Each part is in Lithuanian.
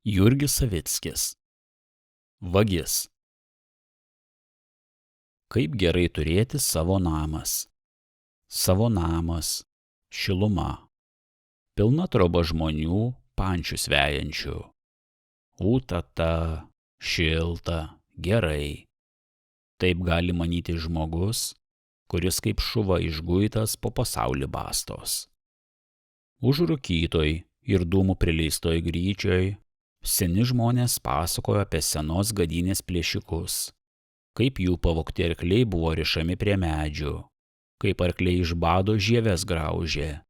Jurgis Savickis. Vagis. Kaip gerai turėti savo namas. Savo namas, šiluma. Pilna troba žmonių, pančius vejančių. Utata, šilta, gerai. Taip gali manyti žmogus, kuris kaip šuva išguitas po pasaulį bastos. Užrūkytoj ir dūmų prileistoj gryčioj seni žmonės pasakojo apie senos gadynės plėšikus, kaip jų pavogti arkliai buvo rišami prie medžių, kaip arkliai iš bado žieves graužė,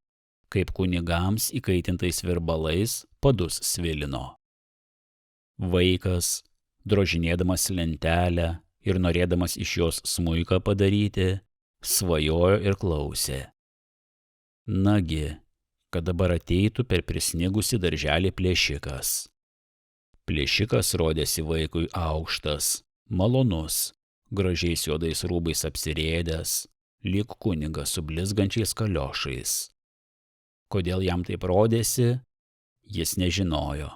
kaip kunigams įkaitintais virbalais padus svilino. Vaikas, drožinėdamas lentelę ir norėdamas iš jos smuiką padaryti, svajojo ir klausė. Nagi, kad dabar ateitų per prisnigusį darželį plėšikas. Plėšikas rodėsi vaikui aukštas, malonus, gražiais juodais rūbais apsirėdęs, lyg kunigas su blizgančiais kaliošais. Kodėl jam taip rodėsi, jis nežinojo.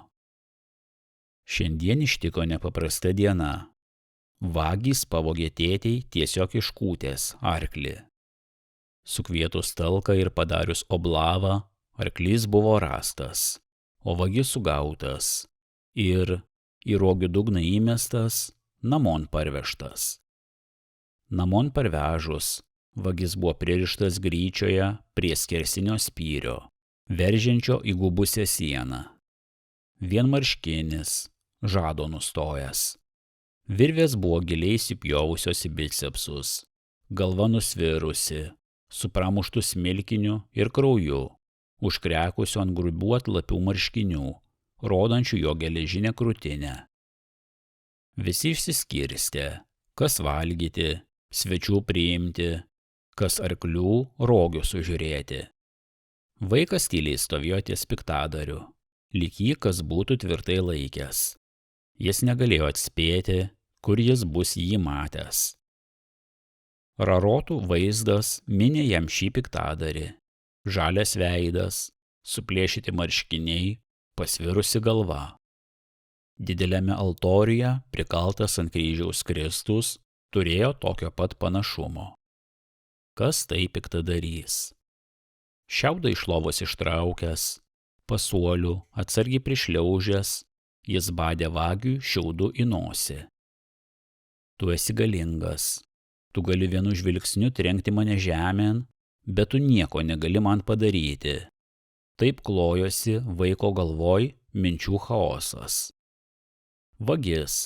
Šiandien ištiko nepaprasta diena. Vagys pavogė tėtei tiesiog iš kūtės arklį. Sukvietus talką ir padarius oblavą, arklys buvo rastas, o vagis sugautas ir į rogių dugną įmestas, namon parvežtas. Namon parvežus, vagis buvo pririštas gryčioje prie skersinio spyrio, veržiančio į gubusią sieną. Vienmarškinis, žado nustojęs. Virvės buvo giliai įsipjovusios į bicepsus, galva nusvirusi, su pramuštu smilkiniu ir krauju, užkrekusiu ant grubių atlapių marškinių, rodančių jo geležinę krūtinę. Visi išsiskirstė, kas valgyti, svečių priimti, kas arklių rogių sužiūrėti. Vaikas tyliai stovėjo ties piktadariu, lyg jį kas būtų tvirtai laikęs. Jis negalėjo atspėti, kur jis bus jį matęs. Rarotų vaizdas minė jam šį piktadarį. Žalias veidas, suplėšyti marškiniai, pasvirusi galva. Dideliame altoriuje prikaltas ant kryžiaus Kristus turėjo tokio pat panašumo. Kas tai piktadarys? Šiaudą iš lovos ištraukęs, pasuolių atsargiai prišliaužęs, jis badė vagiui šiaudu į nosį. Tu esi galingas, tu gali vienu žvilgsniu trenkti mane žemėn, bet tu nieko negali man padaryti. Taip klojosi vaiko galvoj minčių chaosas. Vagis,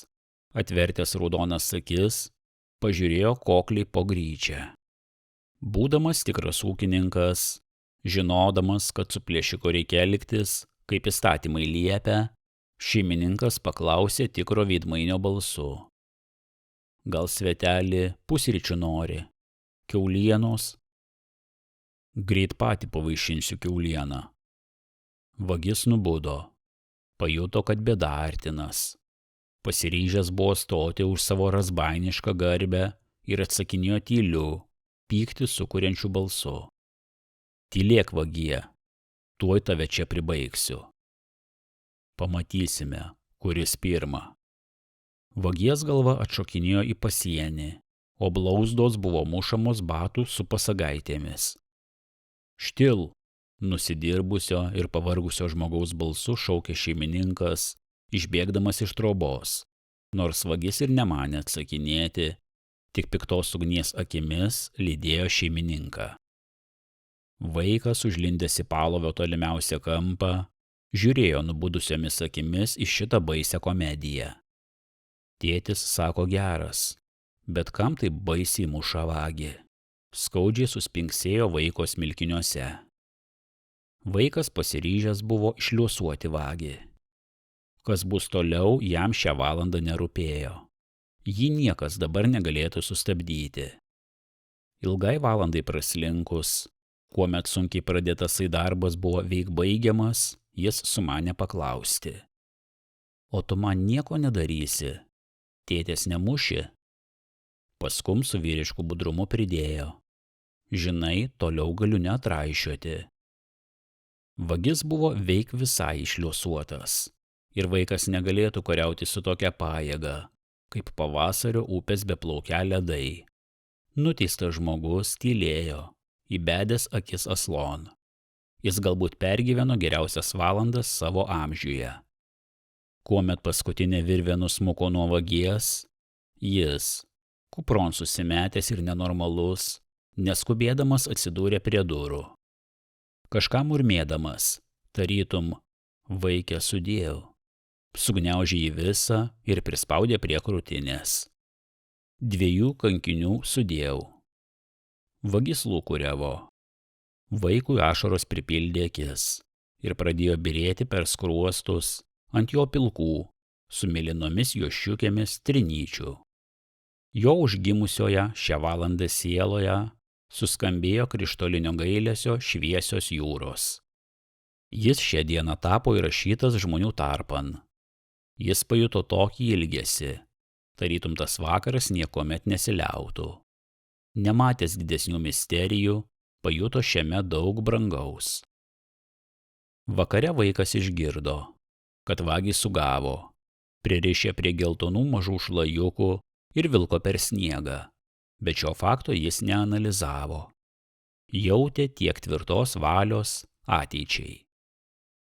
atvertęs raudonas akis, pažiūrėjo kokliai po gryčią. Būdamas tikras ūkininkas, žinodamas, kad su plėšiku reikia elgtis, kaip įstatymai liepia, šeimininkas paklausė tikro veidmainio balsu. Gal svetelį pusryčių nori? Kiaulienos? Greit patį pavaišinsiu kiaulieną. Vagis nubudo. Pajuto, kad bėda artinas. Pasiryžęs buvo stoti už savo razbainišką garbę ir atsakinėjo tyliu, pyktį sukuriančiu balsu. Tylėk, vagie, tuoj tave čia pribaigsiu. Pamatysime, kuris pirma. Vagies galva atšokinėjo į pasienį, o blauzdos buvo mušamos batų su pasagaitėmis. Štil, nusidirbusio ir pavargusio žmogaus balsu šaukė šeimininkas, išbėgdamas iš trobos, nors vagis ir nemanė atsakinėti, tik piktos ugnies akimis lydėjo šeimininką. Vaikas, užlindęs į palovio tolimiausią kampą, žiūrėjo nubudusiomis akimis į šitą baisią komediją. Tėtis sako geras, bet kam taip baisiai muša vagį? Skaudžiai suspinksėjo vaiko smilkiniuose. Vaikas pasiryžęs buvo išliuosuoti vagį. Kas bus toliau, jam šią valandą nerūpėjo. Jį niekas dabar negalėtų sustabdyti. Ilgai valandai praslinkus, kuomet sunkiai pradėtasai darbas buvo veik baigiamas, jis sumanė paklausti. O tu man nieko nedarysi? Tėtės nemuši? Paskum su vyrišku budrumu pridėjo. Žinai, toliau galiu neatraišioti. Vagis buvo veik visai išliuosuotas. ir vaikas negalėtų kariauti su tokia pajėga, kaip pavasario upės beplaukia ledai. Nuteistas žmogus tylėjo, įbedęs akis aslon. Jis galbūt pergyveno geriausias valandas savo amžiuje. Kuomet paskutinė virvė nusmuko nuo vagies, jis, kupron susimetęs ir nenormalus, neskubėdamas atsidūrė prie durų. Kažką murmėdamas, tarytum, vaikė sudėjau, sugniaužė jį visą ir prispaudė prie krūtinės. 2 kankinių sudėjau. Vagis lūkuriavo. Vaikui ašaros pripildė akis ir pradėjo byrėti per skruostus ant jo pilkų, su mėlynomis jo šiukėmis trinyčių. Jo užgimusioje šią valandą sieloje suskambėjo krištolinio gailesio šviesios jūros. Jis šią dieną tapo įrašytas žmonių tarpan. Jis pajuto tokį ilgesį, tarytum tas vakaras niekuomet nesiliautų. Nematęs didesnių misterijų, pajuto šiame daug brangaus. Vakare vaikas išgirdo, kad vagį sugavo, pririšė prie geltonų mažų šlajukų ir vilko per sniegą, bet šio fakto jis neanalizavo. Jautė tiek tvirtos valios ateičiai.